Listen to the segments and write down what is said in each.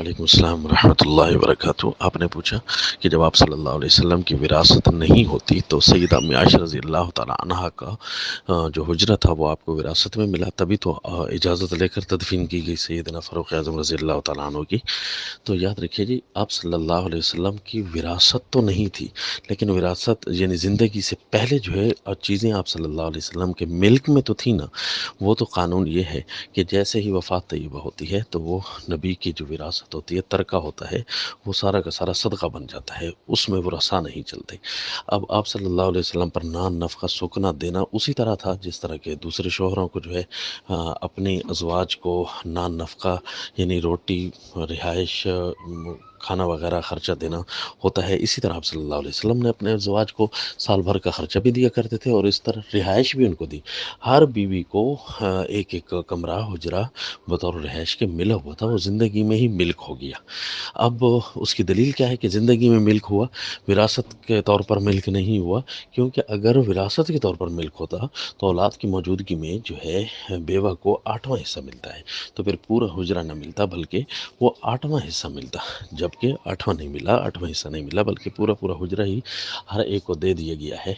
وعلیکم السلام ورحمۃ اللہ وبرکاتہ۔ آپ نے پوچھا کہ جب آپ صلی اللہ علیہ وسلم کی وراثت نہیں ہوتی تو سیدہ امی عائشہ رضی اللہ تعالیٰ عنہا کا جو حجرہ تھا وہ آپ کو وراثت میں ملا، تبھی تو اجازت لے کر تدفین کی گئی سیدنا فاروق اعظم رضی اللہ تعالیٰ عنہ کی۔ تو یاد رکھیے جی، آپ صلی اللہ علیہ وسلم کی وراثت تو نہیں تھی، لیکن وراثت یعنی زندگی سے پہلے جو ہے چیزیں آپ صلی اللہ علیہ وسلم کے ملک میں تو تھی نا۔ وہ تو قانون یہ ہے کہ جیسے ہی وفات طیبہ ہوتی ہے تو وہ نبی کی جو وراثت ہوتی ہے، ترکہ ہوتا ہے، وہ سارا کا سارا صدقہ بن جاتا ہے، اس میں وہ رسا نہیں چلتے۔ اب آپ صلی اللہ علیہ وسلم پر نان نفقہ سکنا دینا اسی طرح تھا جس طرح کے دوسرے شوہروں کو جو ہے اپنی ازواج کو نان نفقہ یعنی روٹی، رہائش، کھانا وغیرہ خرچہ دینا ہوتا ہے، اسی طرح آپ صلی اللہ علیہ وسلم نے اپنے ازواج کو سال بھر کا خرچہ بھی دیا کرتے تھے اور اس طرح رہائش بھی ان کو دی۔ ہر بیوی کو ایک ایک کمرہ حجرہ بطور رہائش کے ملا ہوا تھا، وہ زندگی میں ہی ملک ہو گیا۔ اب اس کی دلیل کیا ہے کہ زندگی میں ملک ہوا، وراثت کے طور پر ملک نہیں ہوا؟ کیونکہ اگر وراثت کے طور پر ملک ہوتا تو اولاد کی موجودگی میں جو ہے بیوہ کو 8واں حصہ ملتا ہے، تو پھر پورا حجرہ نہ ملتا بلکہ وہ 8واں حصہ ملتا، جبکہ 8واں نہیں ملا، 8واں حصہ نہیں ملا بلکہ پورا پورا حجرہ ہی ہر ایک کو دے دیا گیا ہے۔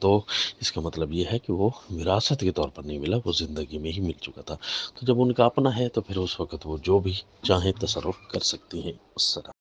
تو اس کا مطلب یہ ہے کہ وہ وراثت کے طور پر نہیں ملا، وہ زندگی میں ہی مل چکا تھا۔ تو جب ان کا اپنا ہے تو پھر اس وقت وہ جو بھی چاہیں تصرف کر سکتی ہیں۔ السلام۔